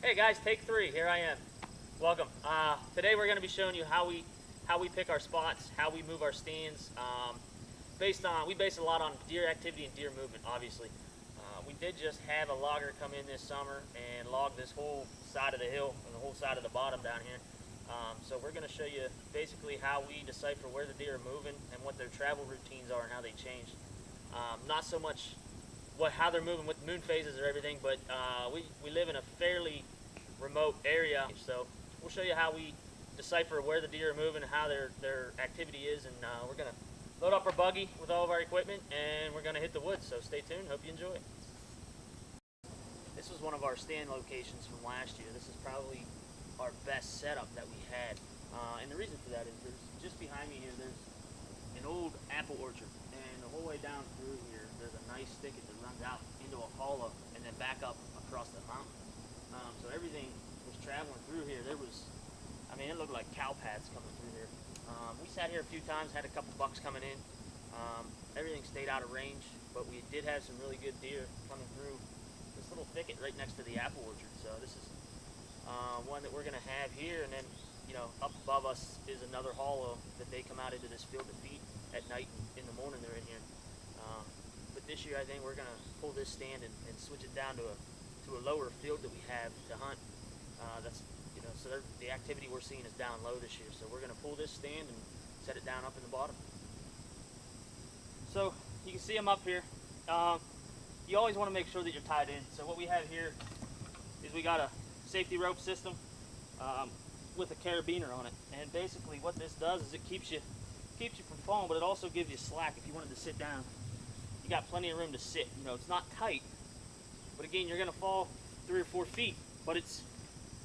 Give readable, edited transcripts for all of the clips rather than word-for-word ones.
Hey guys, take three. Here I am. Welcome. Today we're going to be showing you how we pick our spots, how we move our stands. We base a lot on deer activity and deer movement. Obviously, we did just have a logger come in this summer and log this whole side of the hill and the whole side of the bottom down here. So we're going to show you basically how we decipher where the deer are moving and what their travel routines are and how they change. Not so much how they're moving with moon phases or everything, but we live in a fairly remote area, so we'll show you how we decipher where the deer are moving and how their activity is, and we're going to load up our buggy with all of our equipment and we're going to hit the woods, so stay tuned. Hope you enjoy. This was one of our stand locations from last year. This is probably our best setup that we had, and the reason for that is just behind me here there's an old apple orchard, and the whole way down through here there's a nice thicket that runs out into a hollow and then back up across the mountain. So everything was traveling through here. It looked like cow paths coming through here. We sat here a few times, had a couple bucks coming in. Everything stayed out of range, but we did have some really good deer coming through this little thicket right next to the apple orchard. So this is one that we're going to have here, and then up above us is another hollow that they come out into this field to feed at night. In the morning they're in here. But this year I think we're going to pull this stand and switch it down to a lower field that we have to hunt. So the activity we're seeing is down low this year. So we're going to pull this stand and set it down up in the bottom. So you can see them up here. You always want to make sure that you're tied in. So what we have here is we got a safety rope system with a carabiner on it. And basically what this does is it keeps you from falling, but it also gives you slack. If you wanted to sit down, you got plenty of room to sit. It's not tight, but again, you're going to fall 3 or 4 feet, but it's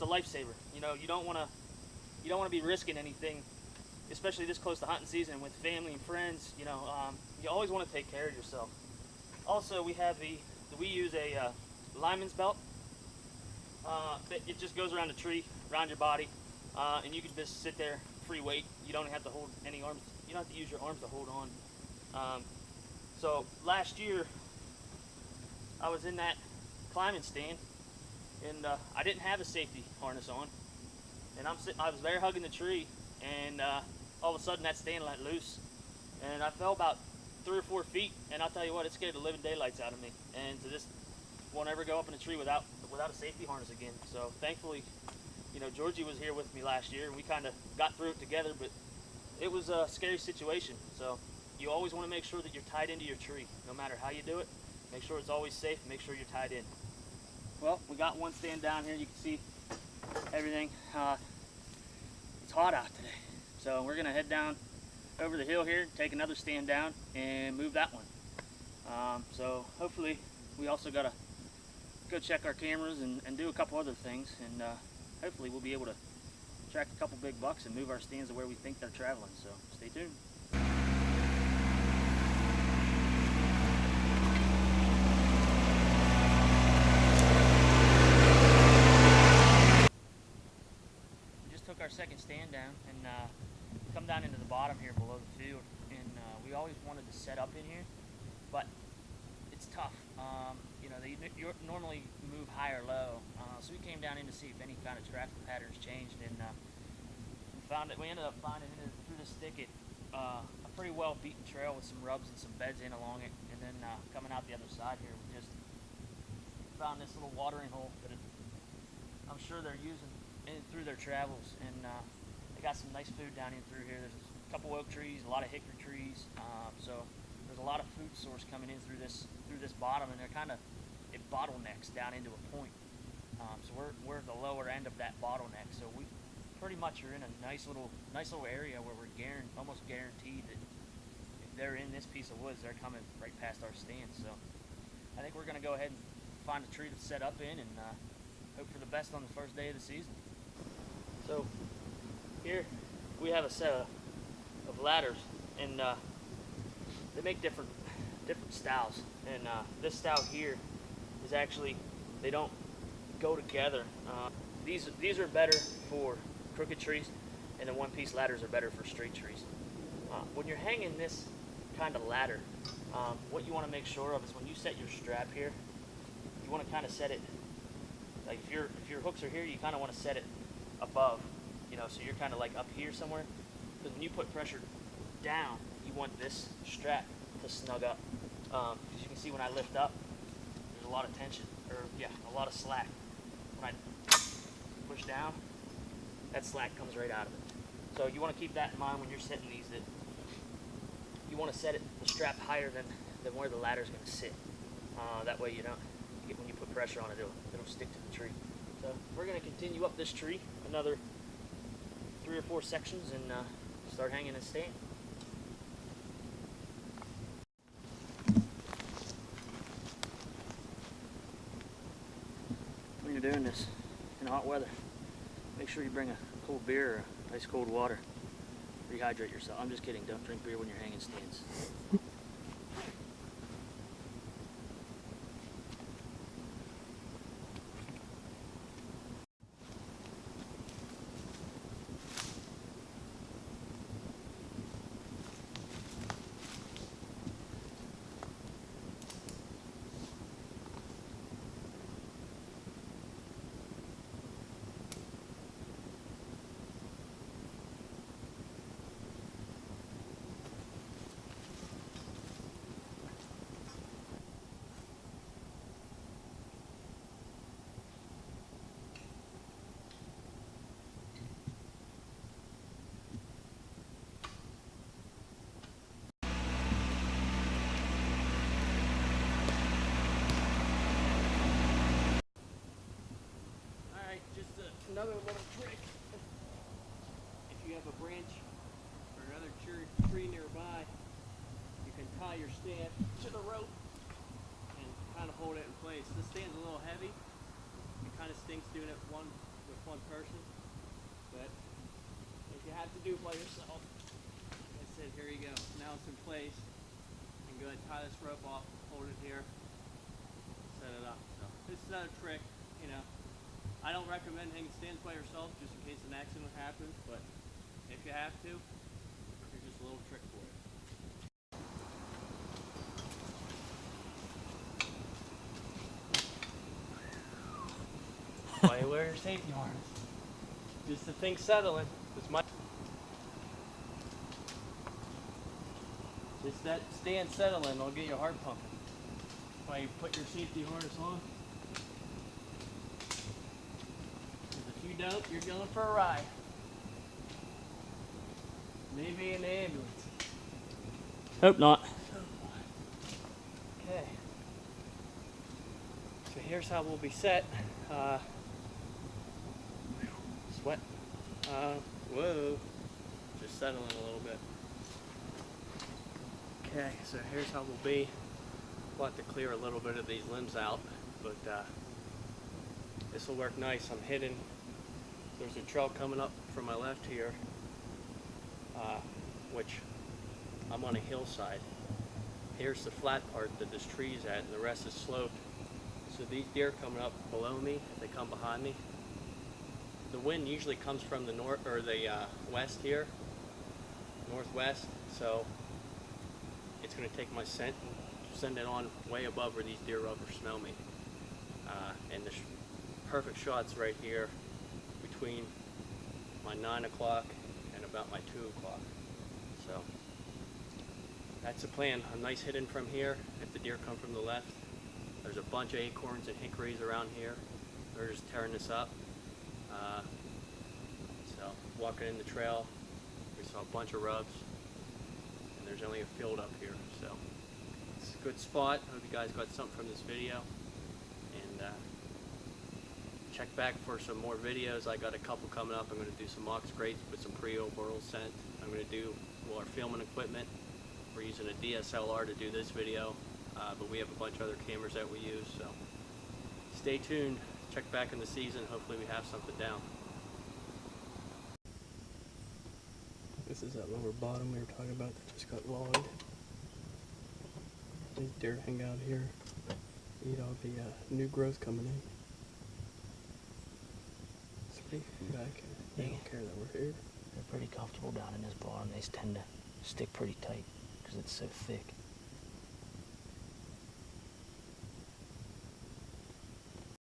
a lifesaver. You don't want to be risking anything, especially this close to hunting season with family and friends. You always want to take care of yourself. Also, we use a lineman's belt. It just goes around the tree, around your body, and you can just sit there, free weight. You don't have to hold any arms. You don't have to use your arms to hold on. So last year, I was in that climbing stand, and I didn't have a safety harness on, and I was there hugging the tree, and all of a sudden that stand let loose, and I fell about 3 or 4 feet, and I'll tell you what, it scared the living daylights out of me, and to this won't ever go up in a tree without a safety harness again. So thankfully, Georgie was here with me last year, and we kind of got through it together, but it was a scary situation. So you always want to make sure that you're tied into your tree, no matter how you do it. Make sure it's always safe, make sure you're tied in. Well, we got one stand down here. You can see everything. It's hot out today. So we're going to head down over the hill here, take another stand down, and move that one. So hopefully we also got to go check our cameras and do a couple other things. And hopefully we'll be able to track a couple big bucks and move our stands to where we think they're traveling. So stay tuned. Took our second stand down and come down into the bottom here below the field, and we always wanted to set up in here, but it's tough. They normally move high or low, so we came down in to see if any kind of traffic patterns changed, and we ended up finding through this thicket a pretty well beaten trail with some rubs and some beds in along it, and then coming out the other side here we just found this little watering hole that I'm sure they're using through their travels, and they got some nice food down in through here. There's a couple oak trees, a lot of hickory trees, so there's a lot of food source coming in through this bottom, and it bottlenecks down into a point. So we're at the lower end of that bottleneck, so we pretty much are in a nice little area where we're almost guaranteed that if they're in this piece of woods, they're coming right past our stand. So I think we're going to go ahead and find a tree to set up in and hope for the best on the first day of the season. So here we have a set of ladders, and they make different styles. And this style here is actually, they don't go together. These are better for crooked trees, and the one-piece ladders are better for straight trees. When you're hanging this kind of ladder, what you want to make sure of is when you set your strap here, you want to kind of set it Like if your hooks are here, you kind of want to set it above, you know, so you're kind of like up here somewhere. Because when you put pressure down, you want this strap to snug up. As you can see, when I lift up, there's a lot of tension, or yeah, a lot of slack. When I push down, that slack comes right out of it. So you want to keep that in mind when you're setting these. That you want to set the strap higher than where the ladder is going to sit. That way you don't, when you put pressure on it, it'll stick to the tree. So we're going to continue up this tree another 3 or 4 sections and start hanging and staying. When you're doing this in hot weather, make sure you bring a cold beer or ice cold water. Rehydrate yourself. I'm just kidding. Don't drink beer when you're hanging stands. Another little trick. If you have a branch or another tree nearby, you can tie your stand to the rope and kind of hold it in place. This stand's a little heavy. It kind of stinks doing it with one person, but if you have to do it by yourself, like I said, here you go. Now it's in place. You can go ahead and tie this rope off, hold it here, set it up. So this is another trick, you know. I don't recommend hanging stands by yourself just in case an accident happens, but if you have to, here's just a little trick for you. Why you wear your safety harness? Just the thing settling. Just that stand settling will get your heart pumping. Why you put your safety harness on? If you don't, you're going for a ride. Maybe in the ambulance. Hope not. Okay. So here's how we'll be set. Sweat. Whoa. Just settling a little bit. Okay, so here's how we'll be. We'll have to clear a little bit of these limbs out, but this will work nice. I'm hidden. There's a trail coming up from my left here, which I'm on a hillside. Here's the flat part that this tree's at, and the rest is sloped. So these deer coming up below me, if they come behind me, the wind usually comes from the north or the west here, northwest. So it's going to take my scent and send it on way above where these deer ever smell me. And the perfect shot's right here, between my 9 o'clock and about my 2 o'clock. So that's the plan. A nice hidden from here if the deer come from the left. There's a bunch of acorns and hickories around here. They're just tearing this up. So walking in the trail, we saw a bunch of rubs, and there's only a field up here. So it's a good spot. I hope you guys got something from this video. And check back for some more videos. I got a couple coming up. I'm going to do some mock scrapes with some pre-oboral scent. I'm going to do our filming equipment. We're using a DSLR to do this video, but we have a bunch of other cameras that we use. So stay tuned. Check back in the season. Hopefully we have something down. This is that lower bottom we were talking about that just got logged. These deer hang out here, eat all the new growth coming in. Back. They don't care that we're here. They're pretty comfortable down in this bottom. They tend to stick pretty tight because it's so thick.